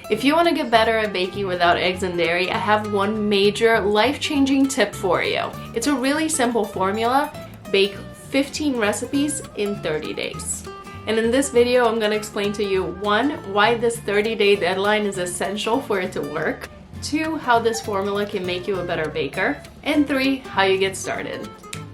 If you want to get better at baking without eggs and dairy, I have one major life-changing tip for you. It's a really simple formula: bake 15 recipes in 30 days. And in this video, I'm going to explain to you 1, why this 30-day deadline is essential for it to work, 2, how this formula can make you a better baker, and 3, how you get started.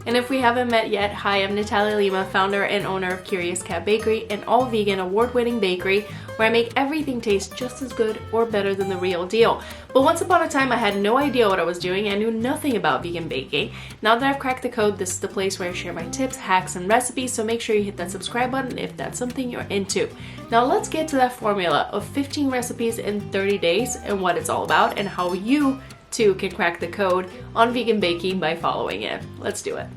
And if we haven't met yet, hi, I'm Natalia Lima, founder and owner of Curious Cat Bakery, an all-vegan, award-winning bakery where I make everything taste just as good or better than the real deal. But once upon a time, I had no idea what I was doing. I knew nothing about vegan baking. Now that I've cracked the code, this is the place where I share my tips, hacks, and recipes, so make sure you hit that subscribe button if that's something you're into. Now let's get to that formula of 15 recipes in 30 days and what it's all about and how you too can crack the code on vegan baking by following it. Let's do it.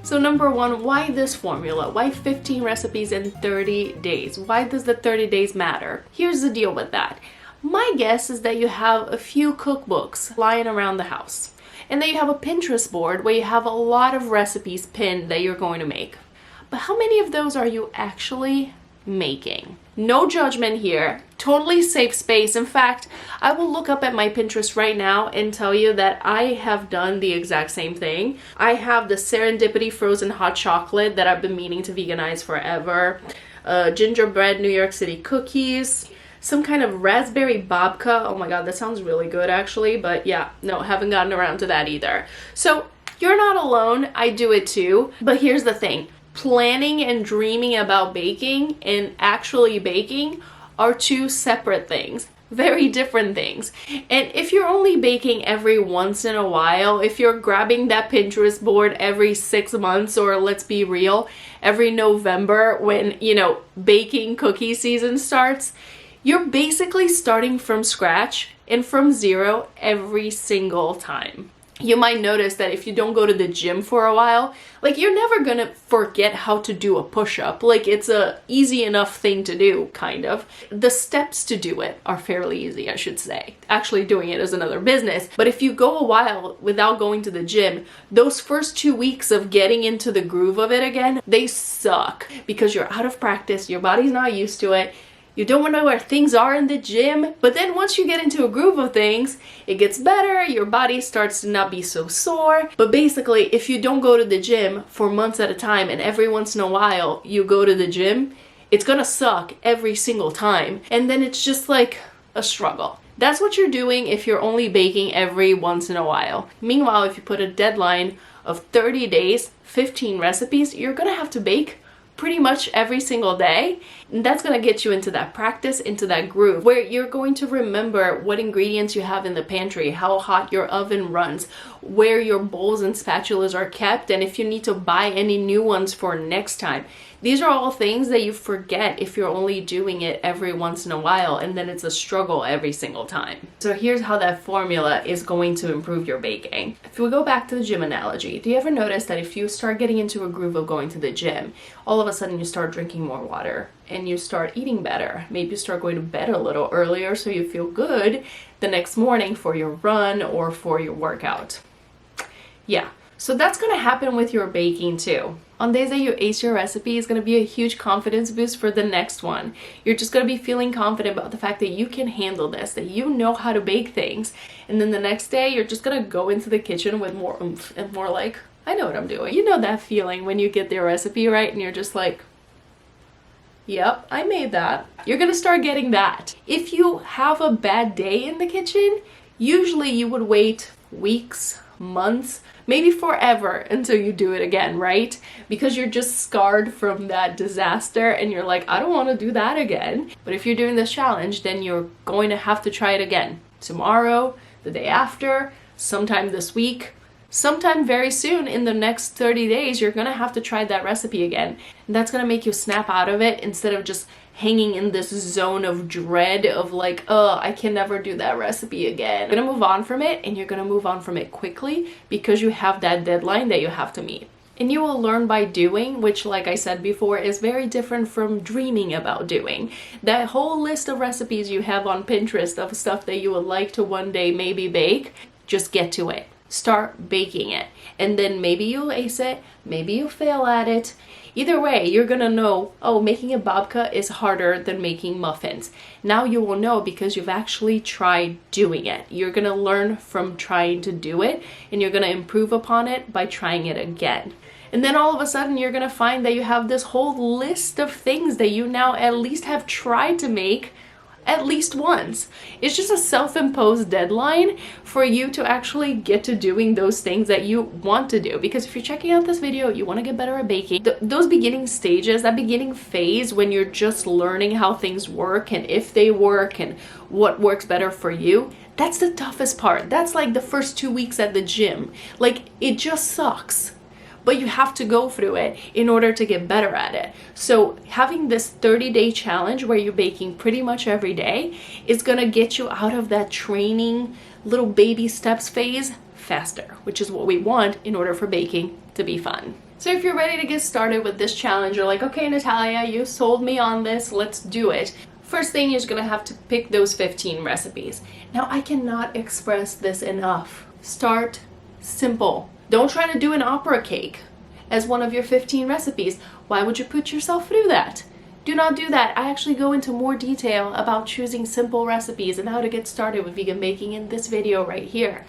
So number 1, why this formula? Why 15 recipes in 30 days? Why does the 30 days matter? Here's the deal with that. My guess is that you have a few cookbooks lying around the house, and that you have a Pinterest board where you have a lot of recipes pinned that you're going to make. But how many of those are you actually making? No judgment here, totally safe space. In fact, I will look up at my Pinterest right now and tell you that I have done the exact same thing. I have the Serendipity frozen hot chocolate that I've been meaning to veganize forever, gingerbread New York City cookies, some kind of raspberry babka. Oh my god, that sounds really good actually, but yeah, no, haven't gotten around to that either. So you're not alone, I do it too, but here's the thing. Planning and dreaming about baking and actually baking are two separate things, very different things. And if you're only baking every once in a while, if you're grabbing that Pinterest board every 6 months, or let's be real, every November when, baking cookie season starts, you're basically starting from scratch and from zero every single time. You might notice that if you don't go to the gym for a while, you're never gonna forget how to do a push-up. It's a easy enough thing to do, kind of. The steps to do it are fairly easy, I should say. Actually doing it is another business. But if you go a while without going to the gym, those first 2 weeks of getting into the groove of it again, they suck because you're out of practice, your body's not used to it. You don't know where things are in the gym, but then once you get into a groove of things, it gets better, your body starts to not be so sore. But basically, if you don't go to the gym for months at a time and every once in a while you go to the gym, it's gonna suck every single time. And then it's just like a struggle. That's what you're doing if you're only baking every once in a while. Meanwhile, if you put a deadline of 30 days, 15 recipes, you're gonna have to bake pretty much every single day. And that's gonna get you into that practice, into that groove, where you're going to remember what ingredients you have in the pantry, how hot your oven runs, where your bowls and spatulas are kept, and if you need to buy any new ones for next time. These are all things that you forget if you're only doing it every once in a while, and then it's a struggle every single time. So here's how that formula is going to improve your baking. If we go back to the gym analogy, do you ever notice that if you start getting into a groove of going to the gym, all of a sudden you start drinking more water and you start eating better? Maybe you start going to bed a little earlier so you feel good the next morning for your run or for your workout. Yeah. So that's going to happen with your baking too. On days that you ace your recipe, it's going to be a huge confidence boost for the next one. You're just going to be feeling confident about the fact that you can handle this, that you know how to bake things. And then the next day, you're just going to go into the kitchen with more oomph and more like, I know what I'm doing. You know that feeling when you get the recipe right and you're just like, yep, I made that. You're going to start getting that. If you have a bad day in the kitchen, usually you would wait weeks, months, maybe forever until you do it again, right? Because you're just scarred from that disaster and you're like, I don't want to do that again. But if you're doing this challenge, then you're going to have to try it again. Tomorrow, the day after, sometime this week, sometime very soon in the next 30 days, you're going to have to try that recipe again. And that's going to make you snap out of it instead of just hanging in this zone of dread of like, oh, I can never do that recipe again. You're gonna move on from it, and you're gonna move on from it quickly because you have that deadline that you have to meet. And you will learn by doing, which, like I said before, is very different from dreaming about doing. That whole list of recipes you have on Pinterest of stuff that you would like to one day maybe bake, just get to it. Start baking it. And then maybe you'll ace it, maybe you'll fail at it. Either way, you're gonna know, oh, making a babka is harder than making muffins. Now you will know because you've actually tried doing it. You're gonna learn from trying to do it, and you're gonna improve upon it by trying it again. And then all of a sudden you're gonna find that you have this whole list of things that you now at least have tried to make at least once. It's just a self-imposed deadline for you to actually get to doing those things that you want to do. Because if you're checking out this video, you want to get better at baking, those beginning stages, that beginning phase when you're just learning how things work and if they work and what works better for you, that's the toughest part. That's like the first 2 weeks at the gym. Like, it just sucks. But you have to go through it in order to get better at it. So having this 30-day challenge where you're baking pretty much every day is gonna get you out of that training little baby steps phase faster, which is what we want in order for baking to be fun. So if you're ready to get started with this challenge, you're like, okay, Natalia, you sold me on this, let's do it. First thing, you're gonna have to pick those 15 recipes. Now, I cannot express this enough. Start simple. Don't try to do an opera cake as one of your 15 recipes. Why would you put yourself through that? Do not do that. I actually go into more detail about choosing simple recipes and how to get started with vegan baking in this video right here.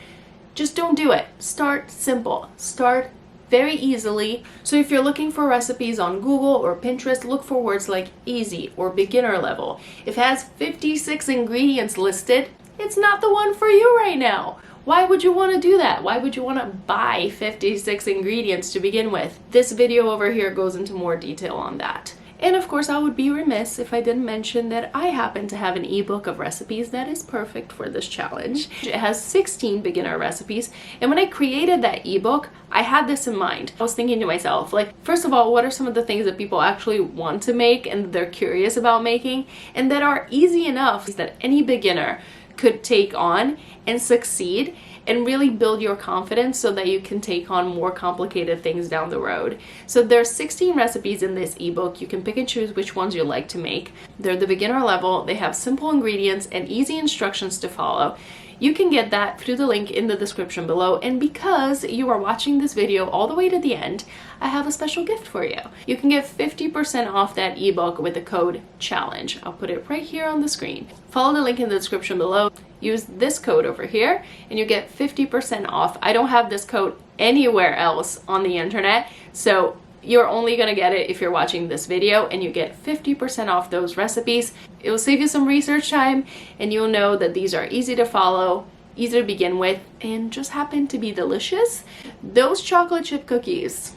Just don't do it. Start simple. Start very easily. So if you're looking for recipes on Google or Pinterest, look for words like easy or beginner level. If it has 56 ingredients listed, it's not the one for you right now. Why would you want to do that? Why would you want to buy 56 ingredients to begin with? This video over here goes into more detail on that. And of course, I would be remiss if I didn't mention that I happen to have an ebook of recipes that is perfect for this challenge. It has 16 beginner recipes, and when I created that ebook, I had this in mind. I was thinking to myself, like, first of all, what are some of the things that people actually want to make and they're curious about making and that are easy enough that any beginner could take on and succeed and really build your confidence so that you can take on more complicated things down the road. So there's 16 recipes in this ebook. You can pick and choose which ones you like to make. They're the beginner level. They have simple ingredients and easy instructions to follow. You can get that through the link in the description below, and because you are watching this video all the way to the end, I have a special gift for you. You can get 50% off that ebook with the code CHALLENGE. I'll put it right here on the screen. Follow the link in the description below. Use this code over here and you get 50% off. I don't have this code anywhere else on the internet, so you're only gonna get it if you're watching this video, and you get 50% off those recipes. It will save you some research time, and you'll know that these are easy to follow, easy to begin with, and just happen to be delicious. Those chocolate chip cookies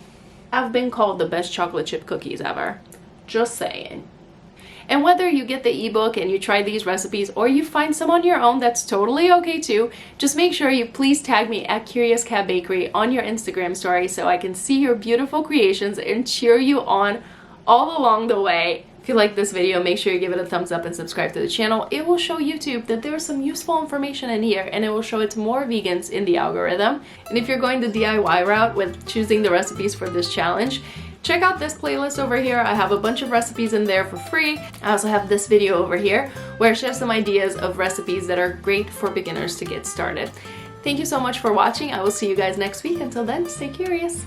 have been called the best chocolate chip cookies ever. Just saying. And whether you get the ebook and you try these recipes or you find some on your own, that's totally okay too. Just make sure you please tag me at Curious Cat Bakery on your Instagram story so I can see your beautiful creations and cheer you on all along the way. If you like this video, make sure you give it a thumbs up and subscribe to the channel. It will show YouTube that there's some useful information in here, and it will show it to more vegans in the algorithm. And if you're going the DIY route with choosing the recipes for this challenge, check out this playlist over here. I have a bunch of recipes in there for free. I also have this video over here where I share some ideas of recipes that are great for beginners to get started. Thank you so much for watching. I will see you guys next week. Until then, stay curious.